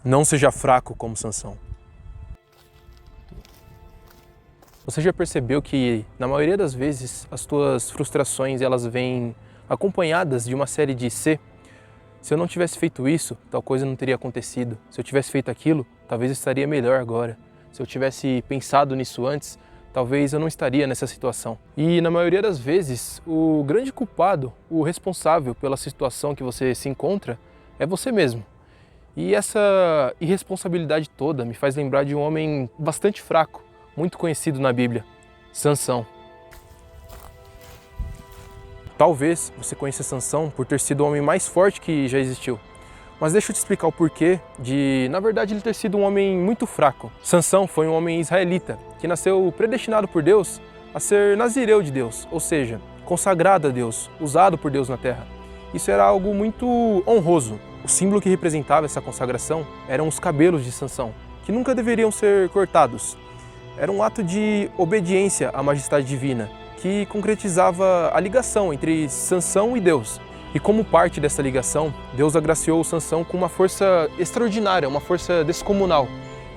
Não seja fraco como Sansão. Você já percebeu que, na maioria das vezes, as tuas frustrações elas vêm acompanhadas de uma série de se eu não tivesse feito isso, tal coisa não teria acontecido. Se eu tivesse feito aquilo, talvez eu estaria melhor agora. Se eu tivesse pensado nisso antes, talvez eu não estaria nessa situação. E na maioria das vezes, o grande culpado, o responsável pela situação que você se encontra, é você mesmo. E essa irresponsabilidade toda me faz lembrar de um homem bastante fraco, muito conhecido na Bíblia, Sansão. Talvez você conheça Sansão por ter sido o homem mais forte que já existiu. Mas deixa eu te explicar o porquê de, na verdade, ele ter sido um homem muito fraco. Sansão foi um homem israelita que nasceu predestinado por Deus a ser nazireu de Deus, ou seja, consagrado a Deus, usado por Deus na terra. Isso era algo muito honroso. O símbolo que representava essa consagração eram os cabelos de Sansão, que nunca deveriam ser cortados. Era um ato de obediência à majestade divina, que concretizava a ligação entre Sansão e Deus. E como parte dessa ligação, Deus agraciou Sansão com uma força extraordinária, uma força descomunal.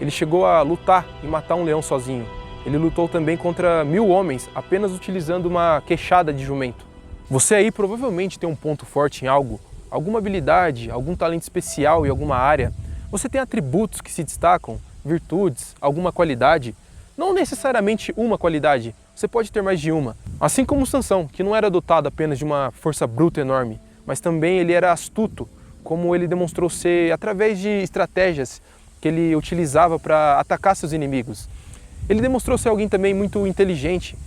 Ele chegou a lutar e matar um leão sozinho. Ele lutou também contra 1000 homens, apenas utilizando uma queixada de jumento. Você aí provavelmente tem um ponto forte em algo, alguma habilidade, algum talento especial em alguma área. Você tem atributos que se destacam, virtudes, alguma qualidade. Não necessariamente uma qualidade, você pode ter mais de uma. Assim como Sansão, que não era dotado apenas de uma força bruta enorme, mas também ele era astuto, como ele demonstrou ser através de estratégias que ele utilizava para atacar seus inimigos. Ele demonstrou ser alguém também muito inteligente.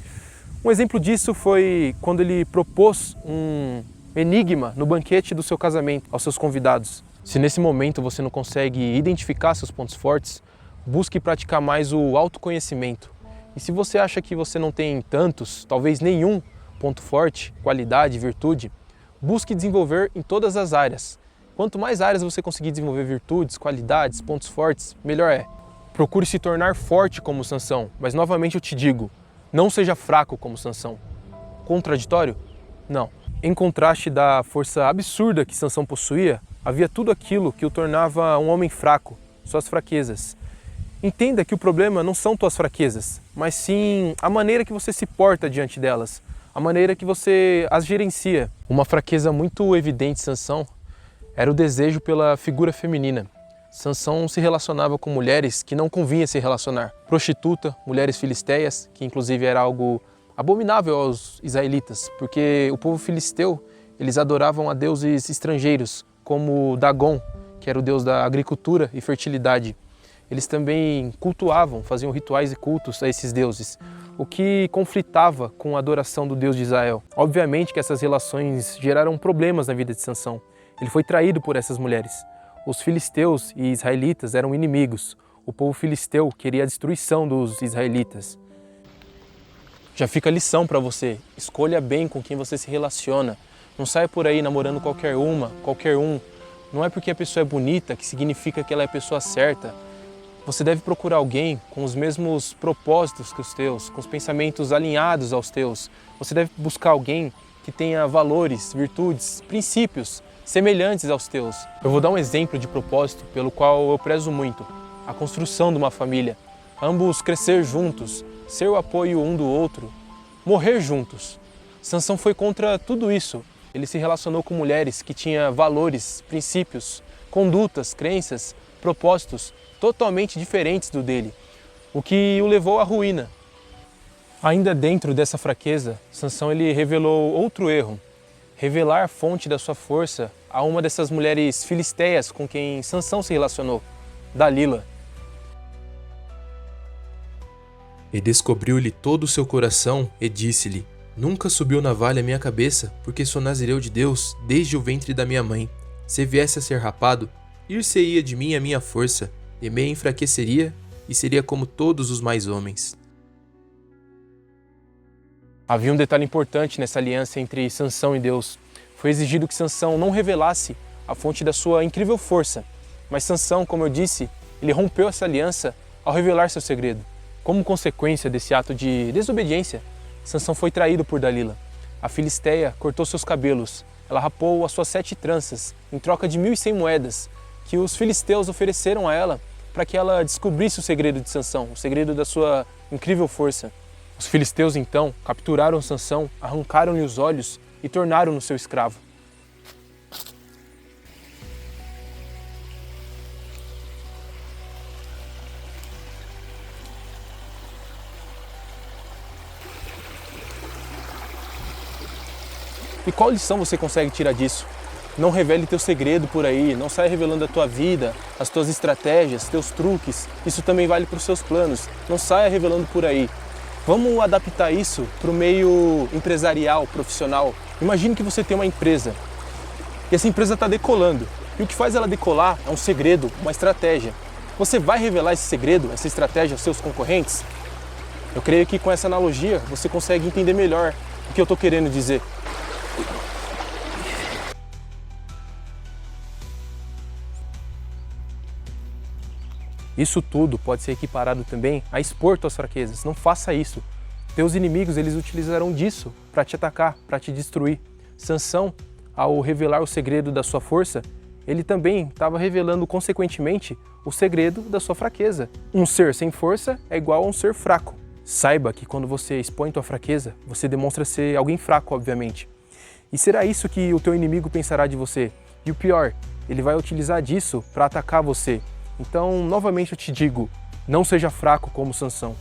Um exemplo disso foi quando ele propôs um enigma no banquete do seu casamento aos seus convidados. Se nesse momento você não consegue identificar seus pontos fortes, busque praticar mais o autoconhecimento. E se você acha que você não tem tantos, talvez nenhum ponto forte, qualidade, virtude, busque desenvolver em todas as áreas. Quanto mais áreas você conseguir desenvolver virtudes, qualidades, pontos fortes, melhor é. Procure se tornar forte como Sansão, mas novamente eu te digo, não seja fraco como Sansão. Contraditório? Não. Em contraste da força absurda que Sansão possuía, havia tudo aquilo que o tornava um homem fraco, suas fraquezas. Entenda que o problema não são tuas fraquezas, mas sim a maneira que você se porta diante delas, a maneira que você as gerencia. Uma fraqueza muito evidente de Sansão era o desejo pela figura feminina. Sansão se relacionava com mulheres que não convinha se relacionar. Prostituta, mulheres filisteias, que inclusive era algo abominável aos israelitas, porque o povo filisteu, eles adoravam a deuses estrangeiros, como Dagon, que era o deus da agricultura e fertilidade. Eles também cultuavam, faziam rituais e cultos a esses deuses, o que conflitava com a adoração do Deus de Israel. Obviamente que essas relações geraram problemas na vida de Sansão. Ele foi traído por essas mulheres. Os filisteus e israelitas eram inimigos. O povo filisteu queria a destruição dos israelitas. Já fica a lição para você. Escolha bem com quem você se relaciona. Não saia por aí namorando qualquer uma, qualquer um. Não é porque a pessoa é bonita que significa que ela é a pessoa certa. Você deve procurar alguém com os mesmos propósitos que os teus, com os pensamentos alinhados aos teus. Você deve buscar alguém que tenha valores, virtudes, princípios semelhantes aos teus. Eu vou dar um exemplo de propósito pelo qual eu prezo muito. A construção de uma família. Ambos crescer juntos, ser o apoio um do outro, morrer juntos. Sansão foi contra tudo isso. Ele se relacionou com mulheres que tinham valores, princípios, condutas, crenças, propósitos totalmente diferentes do dele, o que o levou à ruína. Ainda dentro dessa fraqueza, Sansão ele revelou outro erro, revelar a fonte da sua força a uma dessas mulheres filisteias com quem Sansão se relacionou, Dalila. E descobriu-lhe todo o seu coração e disse-lhe: Nunca subiu navalha à minha cabeça, porque sou nazireu de Deus desde o ventre da minha mãe. Se viesse a ser rapado, ir-se-ia de mim a minha força, e me enfraqueceria, e seria como todos os mais homens. Havia um detalhe importante nessa aliança entre Sansão e Deus. Foi exigido que Sansão não revelasse a fonte da sua incrível força. Mas Sansão, como eu disse, ele rompeu essa aliança ao revelar seu segredo. Como consequência desse ato de desobediência, Sansão foi traído por Dalila. A filisteia cortou seus cabelos. Ela rapou as suas 7 tranças em troca de 1.100 moedas, que os filisteus ofereceram a ela para que ela descobrisse o segredo de Sansão, o segredo da sua incrível força. Os filisteus então capturaram Sansão, arrancaram-lhe os olhos e tornaram-no seu escravo. E qual lição você consegue tirar disso? Não revele teu segredo por aí, não saia revelando a tua vida, as tuas estratégias, teus truques. Isso também vale para os seus planos. Não saia revelando por aí. Vamos adaptar isso para o meio empresarial, profissional. Imagine que você tem uma empresa e essa empresa está decolando. E o que faz ela decolar é um segredo, uma estratégia. Você vai revelar esse segredo, essa estratégia aos seus concorrentes? Eu creio que com essa analogia você consegue entender melhor o que eu estou querendo dizer. Isso tudo pode ser equiparado também a expor tuas fraquezas. Não faça isso. Teus inimigos, eles utilizarão disso para te atacar, para te destruir. Sansão, ao revelar o segredo da sua força, ele também estava revelando, consequentemente, o segredo da sua fraqueza. Um ser sem força é igual a um ser fraco. Saiba que quando você expõe tua fraqueza, você demonstra ser alguém fraco, obviamente. E será isso que o teu inimigo pensará de você. E o pior, ele vai utilizar disso para atacar você. Então, novamente eu te digo, não seja fraco como Sansão.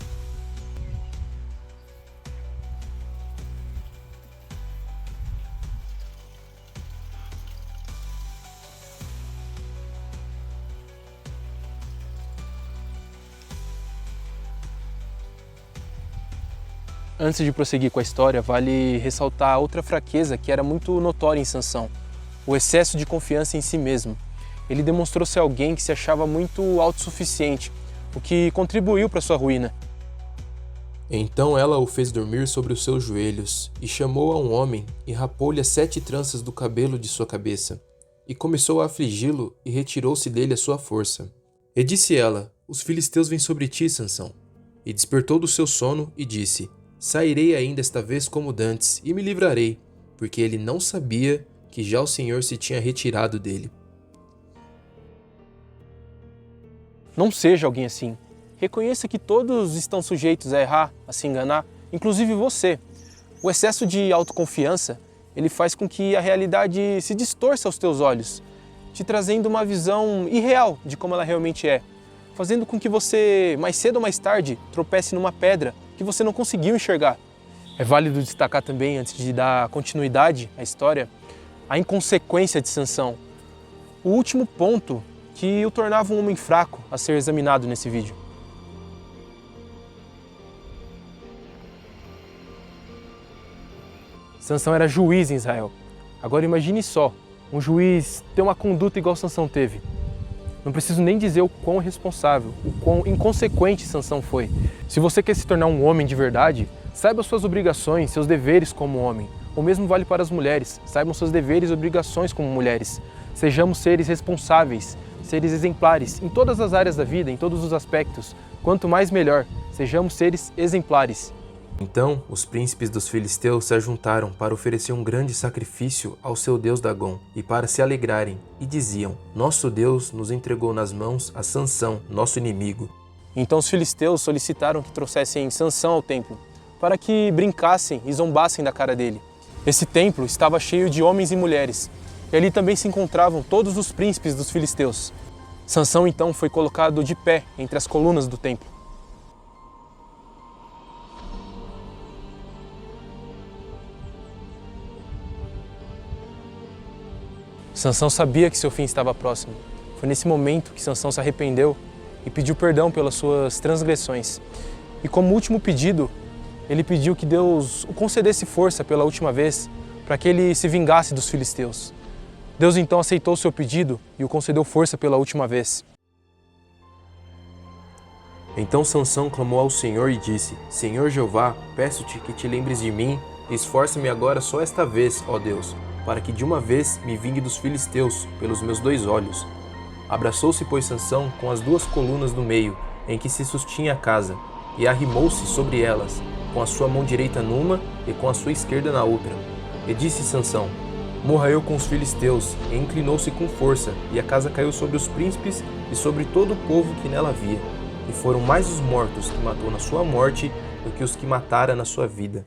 Antes de prosseguir com a história, vale ressaltar outra fraqueza que era muito notória em Sansão: o excesso de confiança em si mesmo. Ele demonstrou ser alguém que se achava muito autossuficiente, o que contribuiu para sua ruína. Então ela o fez dormir sobre os seus joelhos, e chamou a um homem, e rapou-lhe as 7 tranças do cabelo de sua cabeça, e começou a afligi-lo, e retirou-se dele a sua força. E disse ela: os filisteus vêm sobre ti, Sansão. E despertou do seu sono, e disse: sairei ainda esta vez como dantes, e me livrarei, porque ele não sabia que já o Senhor se tinha retirado dele. Não seja alguém assim. Reconheça que todos estão sujeitos a errar, a se enganar, inclusive você. O excesso de autoconfiança, ele faz com que a realidade se distorça aos teus olhos, te trazendo uma visão irreal de como ela realmente é, fazendo com que você, mais cedo ou mais tarde, tropece numa pedra que você não conseguiu enxergar. É válido destacar também, antes de dar continuidade à história, a inconsequência de Sansão. O último ponto que o tornava um homem fraco a ser examinado nesse vídeo. Sansão era juiz em Israel. Agora imagine só, um juiz ter uma conduta igual Sansão teve. Não preciso nem dizer o quão responsável, o quão inconsequente Sansão foi. Se você quer se tornar um homem de verdade, saiba suas obrigações, seus deveres como homem. O mesmo vale para as mulheres, saibam seus deveres e obrigações como mulheres. Sejamos seres responsáveis, seres exemplares em todas as áreas da vida, em todos os aspectos. Quanto mais melhor, sejamos seres exemplares. Então os príncipes dos filisteus se ajuntaram para oferecer um grande sacrifício ao seu deus Dagom e para se alegrarem, e diziam: nosso Deus nos entregou nas mãos a Sansão, nosso inimigo. Então os filisteus solicitaram que trouxessem Sansão ao templo, para que brincassem e zombassem da cara dele. Esse templo estava cheio de homens e mulheres, e ali também se encontravam todos os príncipes dos filisteus. Sansão então foi colocado de pé entre as colunas do templo. Sansão sabia que seu fim estava próximo. Foi nesse momento que Sansão se arrependeu e pediu perdão pelas suas transgressões. E como último pedido, ele pediu que Deus o concedesse força pela última vez, para que ele se vingasse dos filisteus. Deus então aceitou o seu pedido e o concedeu força pela última vez. Então Sansão clamou ao Senhor e disse: Senhor Jeová, peço-te que te lembres de mim, e esforça-me agora só esta vez, ó Deus, para que de uma vez me vingue dos filisteus pelos meus 2 olhos. Abraçou-se, pois, Sansão com as 2 colunas do meio, em que se sustinha a casa, e arrimou-se sobre elas, com a sua mão direita numa e com a sua esquerda na outra. E disse Sansão: Morra eu com os filisteus, e inclinou-se com força, e a casa caiu sobre os príncipes e sobre todo o povo que nela havia. E foram mais os mortos que matou na sua morte do que os que matara na sua vida.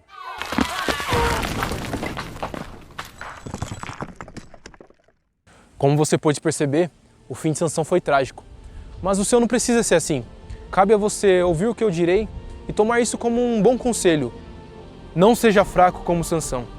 Como você pôde perceber, o fim de Sansão foi trágico. Mas o seu não precisa ser assim. Cabe a você ouvir o que eu direi e tomar isso como um bom conselho. Não seja fraco como Sansão.